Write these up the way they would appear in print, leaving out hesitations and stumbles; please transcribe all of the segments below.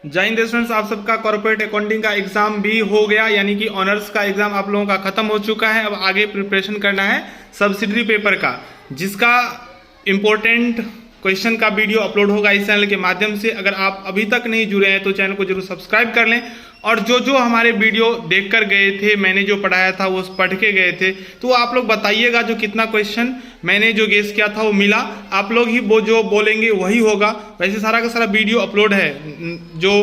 जय हिंद स्टूडेंट्स, आप सबका कॉर्पोरेट अकाउंटिंग का एग्जाम भी हो गया, यानी कि ऑनर्स का एग्जाम आप लोगों का खत्म हो चुका है। अब आगे प्रिपरेशन करना है सब्सिडरी पेपर का, जिसका इम्पोर्टेंट क्वेश्चन का वीडियो अपलोड होगा इस चैनल के माध्यम से। अगर आप अभी तक नहीं जुड़े हैं तो चैनल को जरूर सब्सक्राइब कर लें, और जो हमारे वीडियो देखकर गए थे, मैंने जो पढ़ाया था वो पढ़ के गए थे, तो आप लोग बताइएगा जो कितना क्वेश्चन मैंने जो गेस किया था वो मिला। आप लोग ही वो जो बोलेंगे वही होगा। वैसे सारा का सारा वीडियो अपलोड है, जो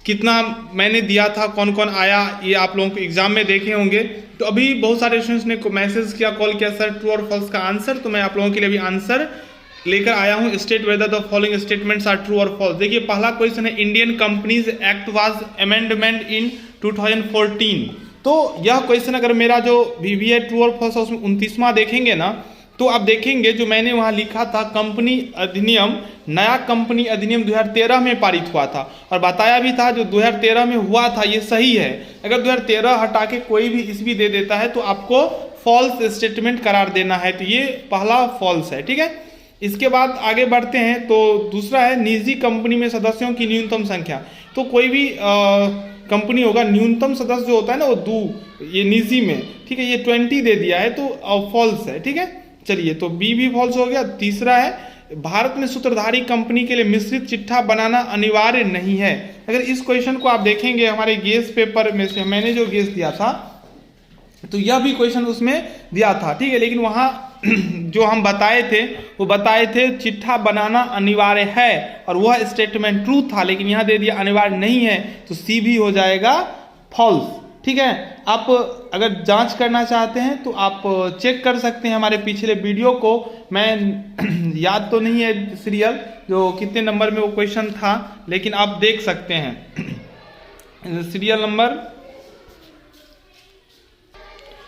कितना मैंने दिया था, कौन कौन आया, ये आप लोगों को एग्जाम में देखे होंगे। तो अभी बहुत सारे स्टूडेंट्स ने मैसेज किया, कॉल किया, सर ट्रू और फॉल्स का आंसर। तो मैं आप लोगों के लिए अभी आंसर लेकर आया हूं। State whether the following statements are true और फॉल्स। देखिए पहला क्वेश्चन है, Indian companies act was amendment in 2014। तो यह क्वेश्चन अगर मेरा जो भी है ट्रू और फॉल्स है उसमें 29वां देखेंगे ना, तो आप देखेंगे जो मैंने वहां लिखा था कंपनी अधिनियम, नया कंपनी अधिनियम 2013 में पारित हुआ था, और बताया भी था जो 2013 में हुआ था ये सही है। अगर 2013 हटा के कोई भी ईस्वी दे देता है तो आपको फॉल्स स्टेटमेंट करार देना है। तो ये पहला फॉल्स है, ठीक है। इसके बाद आगे बढ़ते हैं, तो दूसरा है निजी कंपनी में सदस्यों की न्यूनतम संख्या। तो कोई भी कंपनी होगा, न्यूनतम सदस्य जो होता है ना वो 2, ये निजी में, ठीक है, ये 20 दे दिया है तो फॉल्स है, ठीक है। चलिए, तो बी भी फॉल्स हो गया। तीसरा है, भारत में सूत्रधारी कंपनी के लिए मिश्रित चिट्ठा बनाना अनिवार्य नहीं है। अगर इस क्वेश्चन को आप देखेंगे हमारे गेस पेपर में से, मैंने जो गेस दिया था तो यह भी क्वेश्चन उसमें दिया था, ठीक है, लेकिन वहां जो हम बताए थे वो बताए थे चिट्ठा बनाना अनिवार्य है, और वह स्टेटमेंट ट्रू था, लेकिन यहां दे दिया अनिवार्य नहीं है, तो सी भी हो जाएगा फॉल्स, ठीक है। आप अगर जांच करना चाहते हैं तो आप चेक कर सकते हैं हमारे पिछले वीडियो को। मैं याद तो नहीं है सीरियल जो कितने नंबर में वो क्वेश्चन था, लेकिन आप देख सकते हैं सीरियल नंबर।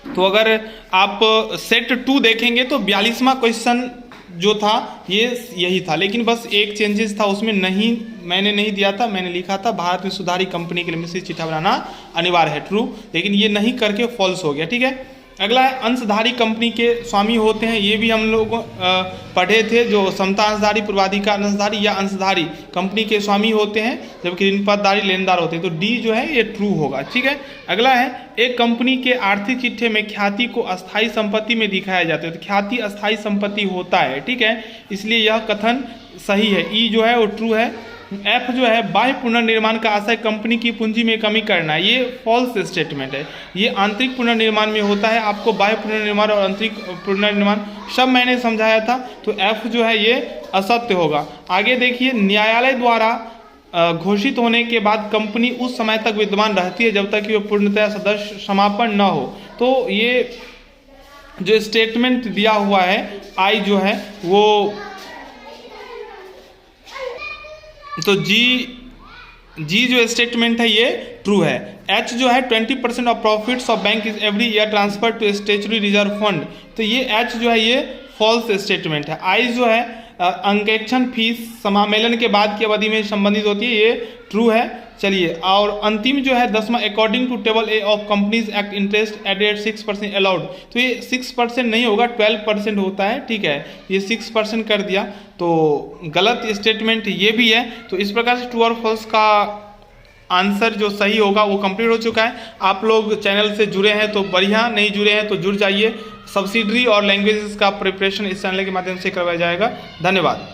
तो अगर आप सेट 2 देखेंगे तो 42वां क्वेश्चन जो था ये यही था, लेकिन बस एक चेंजेस था उसमें, मैंने नहीं दिया था, मैंने लिखा था भारत में सुधारी कंपनी के लिए मिश्रित चिट्ठा बनाना अनिवार्य है, ट्रू, लेकिन ये नहीं करके फॉल्स हो गया, ठीक है। अगला है, अंशधारी कंपनी के स्वामी होते हैं। ये भी हम लोग पढ़े थे, जो समता अंशधारी, पूर्वाधिकार अंशधारी या अंशधारी कंपनी के स्वामी होते हैं, जबकि ऋणपतधारी लेनदार होते हैं। तो डी जो है ये ट्रू होगा, ठीक है। अगला है, एक कंपनी के आर्थिक चिट्ठे में ख्याति को अस्थायी संपत्ति में दिखाया जाता है। तो ख्याति अस्थायी संपत्ति होता है, ठीक है, इसलिए यह कथन सही है। ई जो है वो ट्रू है। एफ जो है, बाह्य पुनर्निर्माण का आशय कंपनी की पूंजी में कमी करना, ये फॉल्स स्टेटमेंट है। ये आंतरिक पुनर्निर्माण में होता है। आपको बाह्य पुनर्निर्माण और आंतरिक पुनर्निर्माण सब मैंने समझाया था, तो एफ जो है ये असत्य होगा। आगे देखिए, न्यायालय द्वारा घोषित होने के बाद कंपनी उस समय तक विद्यमान रहती है जब तक कि वह पूर्णतः सदस्य समापन न हो। तो ये जो स्टेटमेंट दिया हुआ है आई जो है वो, तो जी जो स्टेटमेंट है ये ट्रू है। एच जो है, 20% of profits of bank is every year transfer to statutory reserve fund. तो ये एच जो है ये फॉल्स स्टेटमेंट है। आई जो है, अंकेक्षण फीस समामेलन के बाद की अवधि में संबंधित होती है, ये ट्रू है। चलिए, और अंतिम जो है 10वां, according to table A of companies act interest added 6% allowed. तो ये 6% नहीं होगा, 12% होता है, ठीक है, ये 6% कर दिया, तो गलत स्टेटमेंट ये भी है। तो इस प्रकार से ट्रू और फॉल्स का आंसर जो सही होगा वो कंप्लीट हो चुका है। आप लोग चैनल से जुड़े हैं तो बढ़िया, नहीं जुड़े हैं तो जुड़ जाइए। सब्सिडरी और लैंग्वेजेस का प्रिपरेशन इस चैनल के माध्यम से करवाया जाएगा। धन्यवाद।